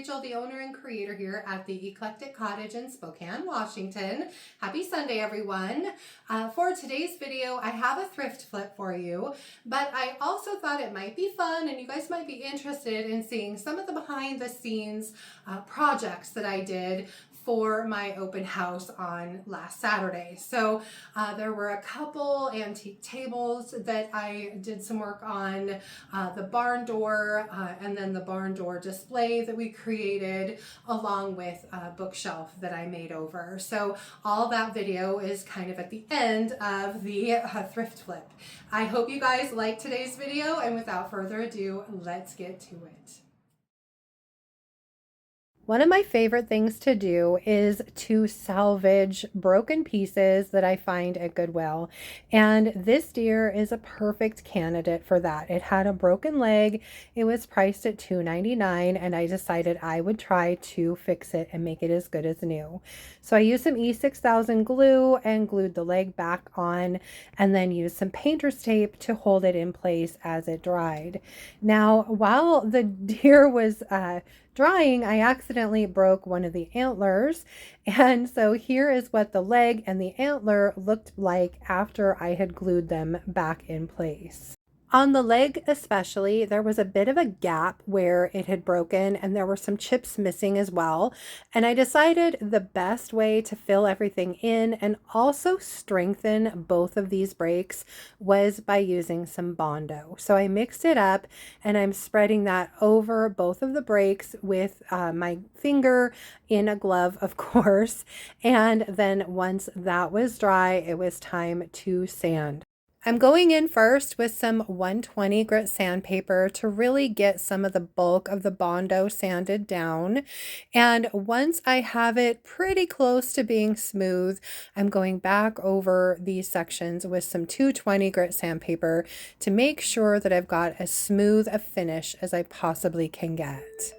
Rachel, the owner and creator here at the Eclectic Cottage in Spokane, Washington. Happy Sunday, everyone. For today's video, I have a thrift flip for you, but I also thought it might be fun and you guys might be interested in seeing some of the behind the scenes projects that I did for my open house on last Saturday. So there were a couple antique tables that I did some work on, the barn door, and then the barn door display that we created, along with a bookshelf that I made over. So all that video is kind of at the end of the thrift flip. I hope you guys like today's video, and without further ado, let's get to it. One of my favorite things to do is to salvage broken pieces that I find at Goodwill. And this deer is a perfect candidate for that. It had a broken leg. It was priced at $2.99, and I decided I would try to fix it and make it as good as new. So I used some E6000 glue and glued the leg back on, and then used some painter's tape to hold it in place as it dried. Now, while the deer was drying, I accidentally broke one of the antlers, and so here is what the leg and the antler looked like after I had glued them back in place. On the leg especially, there was a bit of a gap where it had broken, and there were some chips missing as well. And I decided the best way to fill everything in and also strengthen both of these breaks was by using some Bondo. So I mixed it up, and I'm spreading that over both of the breaks with my finger in a glove, of course. And then once that was dry, it was time to sand. I'm going in first with some 120 grit sandpaper to really get some of the bulk of the Bondo sanded down. And once I have it pretty close to being smooth, I'm going back over these sections with some 220 grit sandpaper to make sure that I've got as smooth a finish as I possibly can get.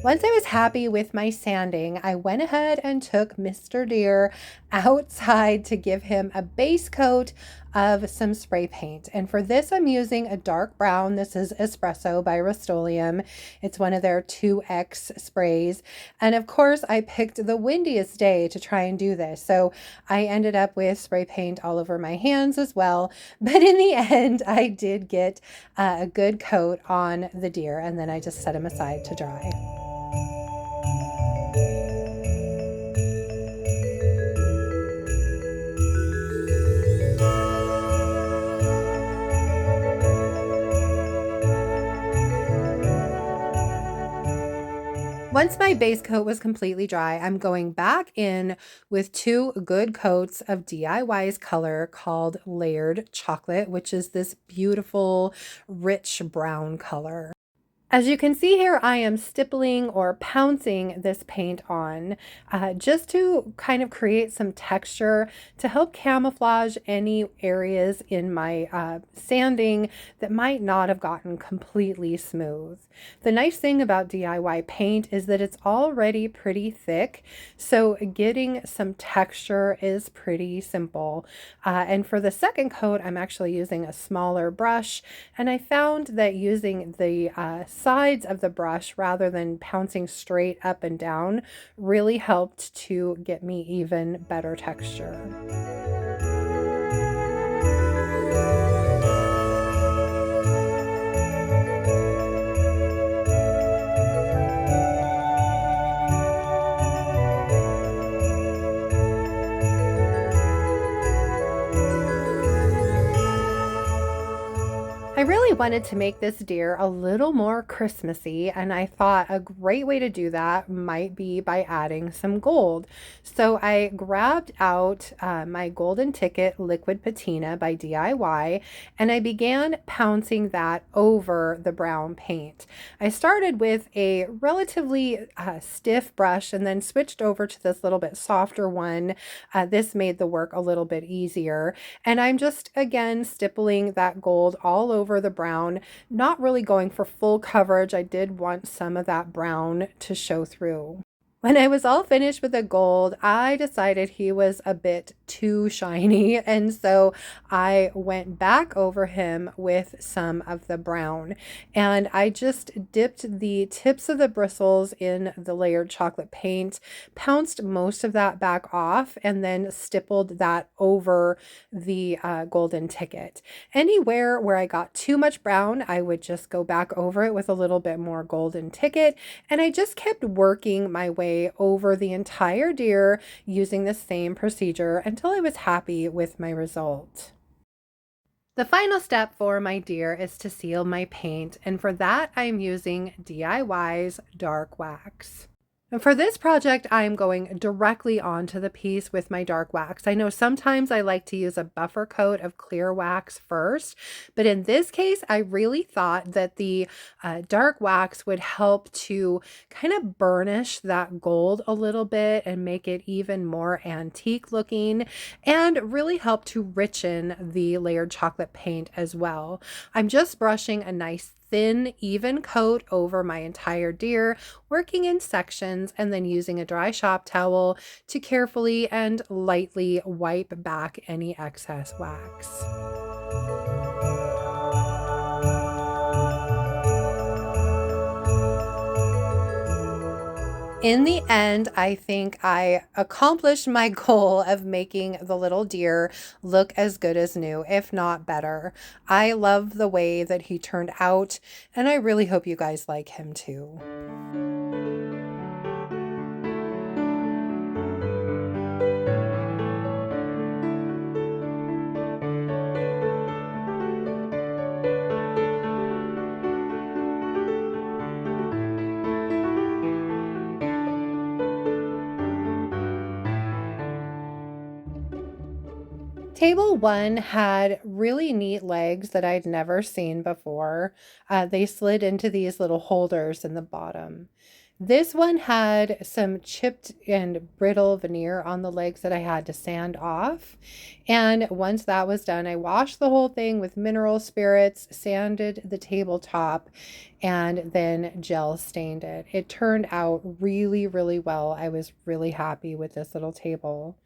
Once I was happy with my sanding, I went ahead and took Mr. Deer outside to give him a base coat of some spray paint. And for this, I'm using a dark brown. This is Espresso by Rustoleum. It's one of their 2X sprays. And of course, I picked the windiest day to try and do this. So I ended up with spray paint all over my hands as well. But in the end, I did get a good coat on the deer, and then I just set him aside to dry. Once my base coat was completely dry, I'm going back in with 2 good coats of DIY's color called Layered Chocolate, which is this beautiful, rich brown color. As you can see here, I am stippling or pouncing this paint on just to kind of create some texture to help camouflage any areas in my sanding that might not have gotten completely smooth. The nice thing about DIY paint is that it's already pretty thick, so getting some texture is pretty simple. And for the second coat, I'm actually using a smaller brush, and I found that using the sides of the brush rather than pouncing straight up and down really helped to get me even better texture. I really wanted to make this deer a little more Christmassy, and I thought a great way to do that might be by adding some gold. So I grabbed out my golden ticket liquid patina by DIY, and I began pouncing that over the brown paint. I started with a relatively stiff brush and then switched over to this little bit softer one. This made the work a little bit easier, and I'm just again stippling that gold all over over the brown, not really going for full coverage. I did want some of that brown to show through. When I was all finished with the gold, I decided he was a bit too shiny, and so I went back over him with some of the brown. And I just dipped the tips of the bristles in the layered chocolate paint, pounced most of that back off, and then stippled that over the golden ticket. Anywhere where I got too much brown, I would just go back over it with a little bit more golden ticket, and I just kept working my way over the entire deer using the same procedure until I was happy with my result. The final step for my deer is to seal my paint, and for that I'm using DIY's dark wax. And for this project, I'm going directly onto the piece with my dark wax. I know sometimes I like to use a buffer coat of clear wax first, but in this case, I really thought that the dark wax would help to kind of burnish that gold a little bit and make it even more antique looking, and really help to richen the layered chocolate paint as well. I'm just brushing a nice thin, even coat over my entire deer, working in sections, and then using a dry shop towel to carefully and lightly wipe back any excess wax. In the end, I think I accomplished my goal of making the little deer look as good as new, if not better. I love the way that he turned out, and I really hope you guys like him too. Table one had really neat legs that I'd never seen before. They slid into these little holders in the bottom. This one had some chipped and brittle veneer on the legs that I had to sand off. And once that was done, I washed the whole thing with mineral spirits, sanded the tabletop, and then gel stained it. It turned out really, really well. I was really happy with this little table.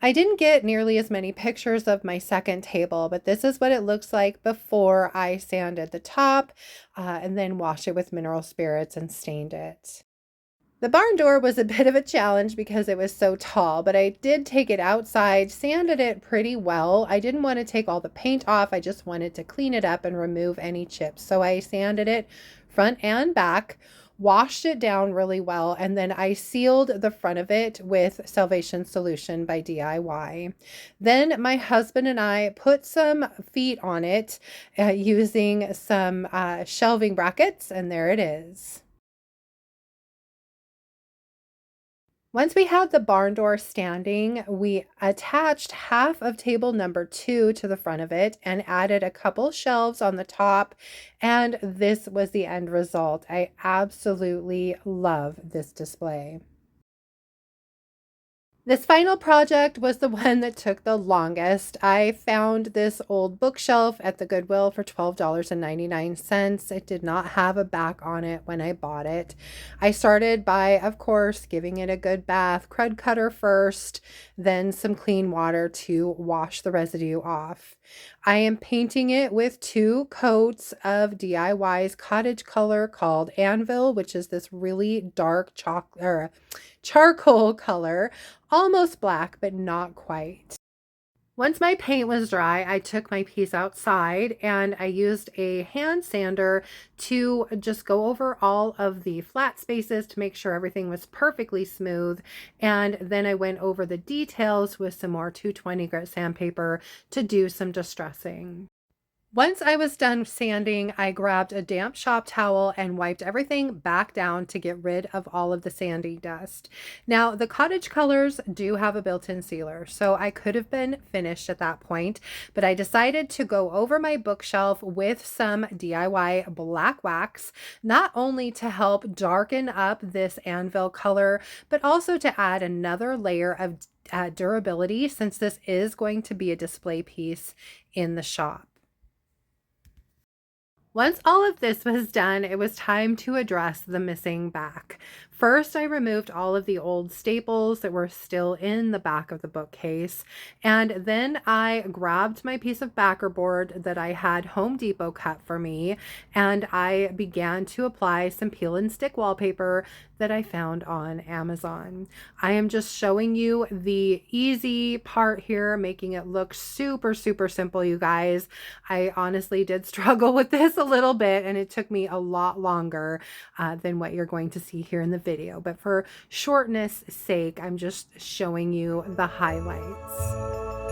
I didn't get nearly as many pictures of my second table, but this is what it looks like before I sanded the top and then washed it with mineral spirits and stained it. The barn door was a bit of a challenge because it was so tall, but I did take it outside, sanded it pretty well. I didn't want to take all the paint off. I just wanted to clean it up and remove any chips. So I sanded it front and back, washed it down really well, and then I sealed the front of it with Salvation Solution by DIY. Then my husband and I put some feet on it using some shelving brackets, and there it is. Once we had the barn door standing, we attached half of table number 2 to the front of it and added a couple shelves on the top, and this was the end result. I absolutely love this display. This final project was the one that took the longest. I found this old bookshelf at the Goodwill for $12.99. It did not have a back on it when I bought it. I started by, of course, giving it a good bath, crud cutter first, then some clean water to wash the residue off. I am painting it with 2 coats of DIY's Cottage color called Anvil, which is this really dark chocolate charcoal color, almost black, but not quite. Once my paint was dry, I took my piece outside and I used a hand sander to just go over all of the flat spaces to make sure everything was perfectly smooth. And then I went over the details with some more 220 grit sandpaper to do some distressing. Once I was done sanding, I grabbed a damp shop towel and wiped everything back down to get rid of all of the sanding dust. Now, the Cottage colors do have a built-in sealer, so I could have been finished at that point, but I decided to go over my bookshelf with some DIY black wax, not only to help darken up this anvil color, but also to add another layer of durability, since this is going to be a display piece in the shop. Once all of this was done, it was time to address the missing back. First, I removed all of the old staples that were still in the back of the bookcase, and then I grabbed my piece of backer board that I had Home Depot cut for me, and I began to apply some peel and stick wallpaper that I found on Amazon. I am just showing you the easy part here, making it look super, super simple, you guys. I honestly did struggle with this a little bit, and it took me a lot longer than what you're going to see here in the video. But for shortness sake, I'm just showing you the highlights.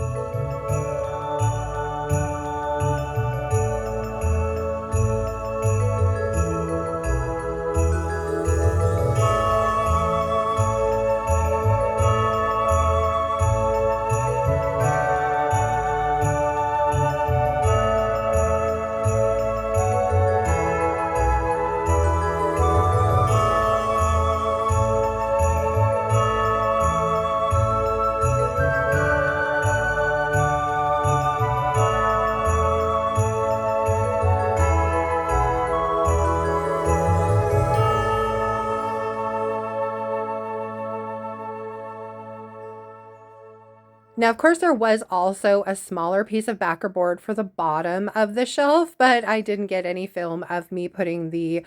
Now, of course, there was also a smaller piece of backer board for the bottom of the shelf, but I didn't get any film of me putting the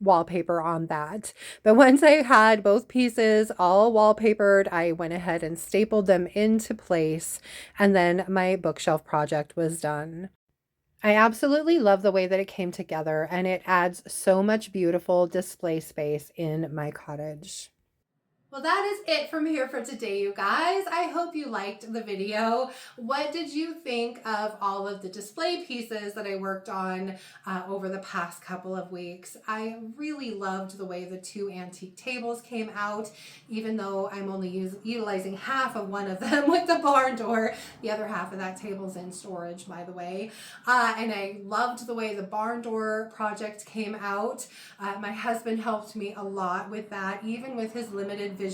wallpaper on that. But once I had both pieces all wallpapered, I went ahead and stapled them into place, and then my bookshelf project was done. I absolutely love the way that it came together, and it adds so much beautiful display space in my cottage. Well, that is it from here for today, you guys. I hope you liked the video. What did you think of all of the display pieces that I worked on over the past couple of weeks? I really loved the way the two antique tables came out, even though I'm only utilizing half of one of them with the barn door. The other half of that table's in storage, by the way. And I loved the way the barn door project came out. My husband helped me a lot with that, even with his limited vision.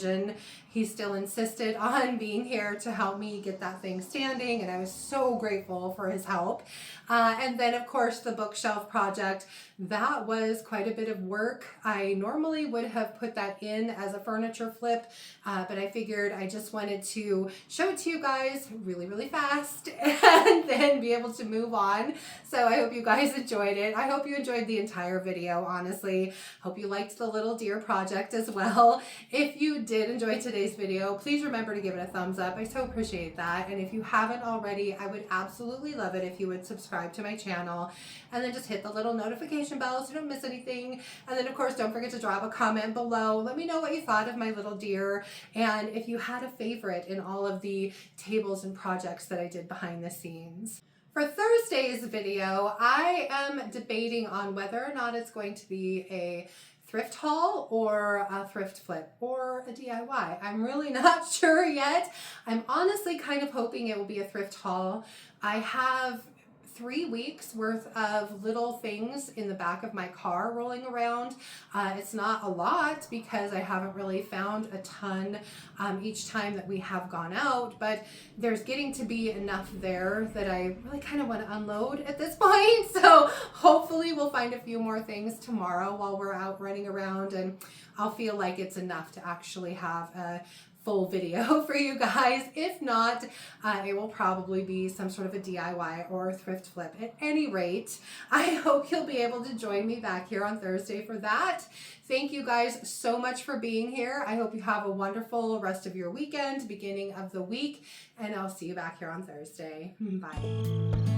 He still insisted on being here to help me get that thing standing, and I was so grateful for his help. And then, of course, the bookshelf project. That was quite a bit of work. I normally would have put that in as a furniture flip, but I figured I just wanted to show it to you guys really, really fast and then be able to move on. So I hope you guys enjoyed it. I hope you enjoyed the entire video, honestly. Hope you liked the little deer project as well. If you did enjoy today's video, please remember to give it a thumbs up. I so appreciate that. And if you haven't already, I would absolutely love it if you would subscribe to my channel and then just hit the little notification bell so you don't miss anything. And then, of course, don't forget to drop a comment below. Let me know what you thought of my little deer, and if you had a favorite in all of the tables and projects that I did behind the scenes. For Thursday's video, I am debating on whether or not it's going to be a thrift haul or a thrift flip or a DIY. I'm really not sure yet. I'm honestly kind of hoping it will be a thrift haul. I have 3 weeks worth of little things in the back of my car rolling around. It's not a lot because I haven't really found a ton each time that we have gone out, but there's getting to be enough there that I really kind of want to unload at this point. So hopefully we'll find a few more things tomorrow while we're out running around, and I'll feel like it's enough to actually have a full video for you guys. If not, it will probably be some sort of a DIY or a thrift flip. At any rate, I hope you'll be able to join me back here on Thursday for that. Thank you guys so much for being here. I hope you have a wonderful rest of your weekend, beginning of the week, and I'll see you back here on Thursday. Bye.